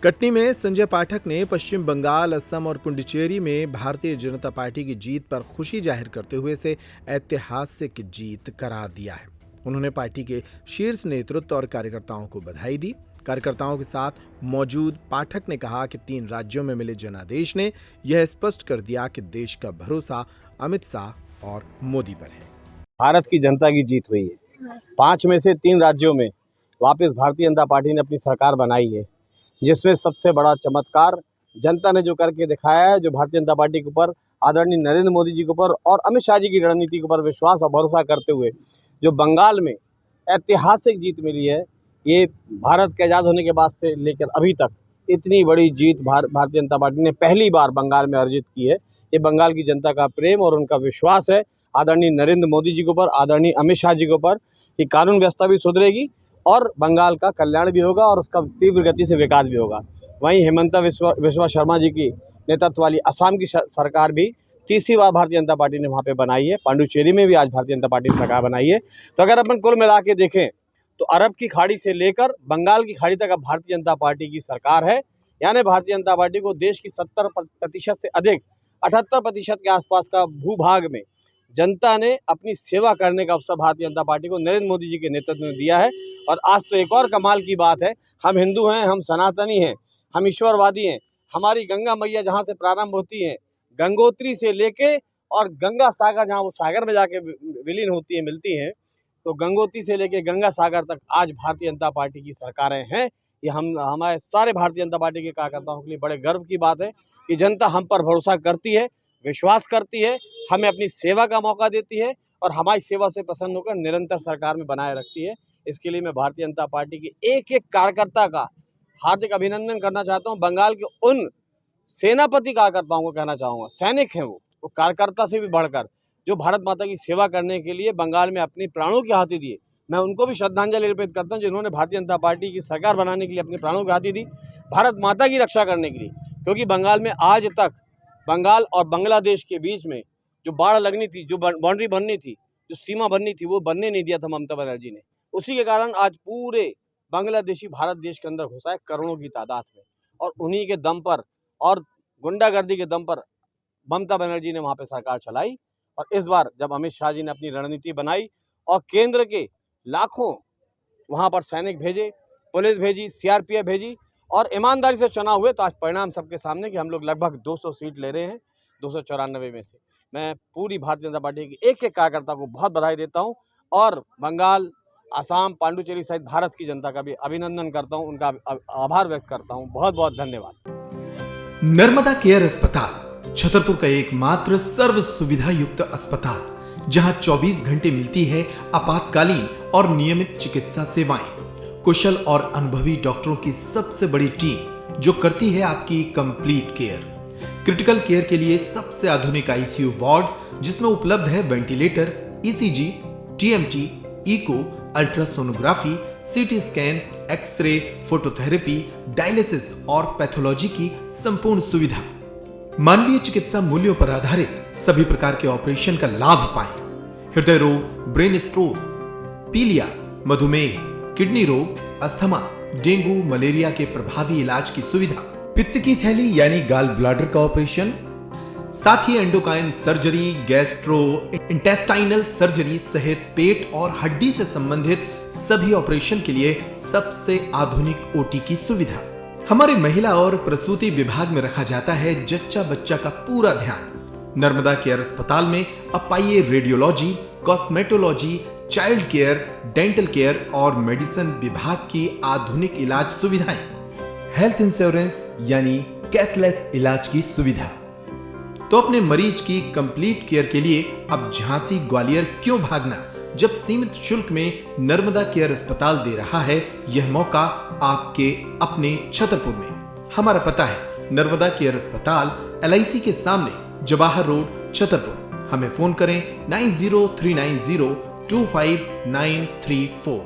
कटनी में संजय पाठक ने पश्चिम बंगाल, असम और पुडुचेरी में भारतीय जनता पार्टी की जीत पर खुशी जाहिर करते हुए इसे ऐतिहासिक जीत करार दिया है। उन्होंने पार्टी के शीर्ष नेतृत्व और कार्यकर्ताओं को बधाई दी। कार्यकर्ताओं के साथ मौजूद पाठक ने कहा कि 3 राज्यों में मिले जनादेश ने यह स्पष्ट कर दिया कि देश का भरोसा अमित शाह और मोदी पर है। भारत की जनता की जीत हुई है। 5 में से 3 राज्यों में वापस भारतीय जनता पार्टी ने अपनी सरकार बनाई है, जिसमें सबसे बड़ा चमत्कार जनता ने जो करके दिखाया है, जो भारतीय जनता पार्टी के ऊपर, आदरणीय नरेंद्र मोदी जी के ऊपर और अमित शाह जी की रणनीति के ऊपर विश्वास और भरोसा करते हुए जो बंगाल में ऐतिहासिक जीत मिली है। ये भारत के आज़ाद होने के बाद से लेकर अभी तक इतनी बड़ी जीत भारतीय जनता पार्टी ने पहली बार बंगाल में अर्जित की है। ये बंगाल की जनता का प्रेम और उनका विश्वास है आदरणीय नरेंद्र मोदी जी के ऊपर, आदरणीय अमित शाह जी के ऊपर कि कानून व्यवस्था भी सुधरेगी और बंगाल का कल्याण भी होगा और उसका तीव्र गति से विकास भी होगा। वहीं हेमंता बिस्वा शर्मा जी की नेतृत्व वाली असम की सरकार भी तीसरी बार भारतीय जनता पार्टी ने वहाँ पे बनाई है। पांडुचेरी में भी आज भारतीय जनता पार्टी ने सरकार बनाई है। तो अगर अपन कुल मिला के देखें तो अरब की खाड़ी से लेकर बंगाल की खाड़ी तक अब भारतीय जनता पार्टी की सरकार है। यानी भारतीय जनता पार्टी को देश की 70% से अधिक 78% के आसपास का भूभाग में जनता ने अपनी सेवा करने का अवसर भारतीय जनता पार्टी को नरेंद्र मोदी जी के नेतृत्व में दिया है। और आज तो एक और कमाल की बात है, हम हिंदू हैं, हम सनातनी हैं, हम ईश्वरवादी हैं। हमारी गंगा मैया जहाँ से प्रारंभ होती हैं, गंगोत्री से लेके और गंगा सागर जहाँ वो सागर में जाके विलीन होती है, मिलती हैं, तो गंगोत्री से लेके गंगा सागर तक आज भारतीय जनता पार्टी की सरकारें हैं। ये हमारे सारे भारतीय जनता पार्टी के कार्यकर्ताओं के लिए बड़े गर्व की बात है कि जनता हम पर भरोसा करती है, विश्वास करती है, हमें अपनी सेवा का मौका देती है और हमारी सेवा से प्रसन्न होकर निरंतर सरकार में बनाए रखती है। इसके लिए मैं भारतीय जनता पार्टी के एक कार्यकर्ता का हार्दिक अभिनंदन करना चाहता हूँ। बंगाल के उन सेनापति कार्यकर्ताओं को कहना चाहूँगा, सैनिक हैं वो कार्यकर्ता से भी बढ़कर, जो भारत माता की सेवा करने के लिए बंगाल में अपनी प्राणों की आहुति दिए। मैं उनको भी श्रद्धांजलि अर्पित करता हूँ, जिन्होंने भारतीय जनता पार्टी की सरकार बनाने के लिए अपनी प्राणों की आहुति दी, भारत माता की रक्षा करने के लिए। क्योंकि बंगाल में आज तक बंगाल और बांग्लादेश के बीच में जो बाढ़ लगनी थी, जो बाउंड्री बननी थी, जो सीमा बननी थी, वो बनने नहीं दिया था ममता बनर्जी ने। उसी के कारण आज पूरे बांग्लादेशी भारत देश के अंदर घुसा है करोड़ों की तादाद में, और उन्हीं के दम पर और गुंडागर्दी के दम पर ममता बनर्जी ने वहाँ पे सरकार चलाई। और इस बार जब अमित शाह जी ने अपनी रणनीति बनाई और केंद्र के लाखों वहाँ पर सैनिक भेजे, पुलिस भेजी, सीआरपीएफ भेजी और ईमानदारी से चुनाव हुए, तो आज परिणाम सबके सामने कि हम लोग लगभग 200 सीट ले रहे हैं 294 में से। मैं पूरी भारतीय जनता पार्टी के एक कार्यकर्ता को बहुत बधाई देता हूँ और बंगाल, असम, पांडुचेरी सहित भारत की जनता का भी अभिनंदन करता हूँ, उनका आभार व्यक्त करता हूँ। बहुत बहुत धन्यवाद। नर्मदा केयर अस्पताल छतरपुर का एकमात्र सर्व सुविधा युक्त अस्पताल, जहां 24 घंटे मिलती है आपातकालीन और नियमित चिकित्सा सेवाएं। कुशल और अनुभवी डॉक्टरों की सबसे बड़ी टीम जो करती है आपकी कंप्लीट केयर। क्रिटिकल केयर के लिए सबसे आधुनिक आईसीयू वार्ड, जिसमें उपलब्ध है ventilator, ECG, TMT, echo, ultrasonography, CT scan, x-ray, phototherapy, dialysis और पैथोलॉजी की संपूर्ण सुविधा। मानवीय चिकित्सा मूल्यों पर आधारित सभी प्रकार के ऑपरेशन का लाभ पाएं। हृदय रोग, ब्रेन स्ट्रोक, पीलिया, मधुमेह, किडनी रोग, अस्थमा, डेंगू, मलेरिया के प्रभावी इलाज की सुविधा, पित्त की थैली यानी गाल ब्लैडर का ऑपरेशन, साथ ही endocrine surgery, gastrointestinal surgery सहित पेट और हड्डी से संबंधित सभी ऑपरेशन के लिए सबसे आधुनिक ओटी की सुविधा। हमारे महिला और प्रसूति विभाग में रखा जाता है जच्चा बच्चा का पूरा ध्यान। नर्मदा केयर अस्पताल में अब पाइए radiology, cosmetology, child care, dental care और मेडिसिन विभाग की आधुनिक इलाज सुविधाएं, हेल्थ इंश्योरेंस यानी कैशलेस इलाज की सुविधा। तो अपने मरीज की कंप्लीट केयर के लिए अब झांसी ग्वालियर क्यों भागना, जब सीमित शुल्क में नर्मदा केयर अस्पताल दे रहा है यह मौका आपके अपने छतरपुर में। हमारा पता है नर्मदा केयर अस्पताल LIC के सामने, जवाहर रोड, छतरपुर। हमें फोन करें 9039025934।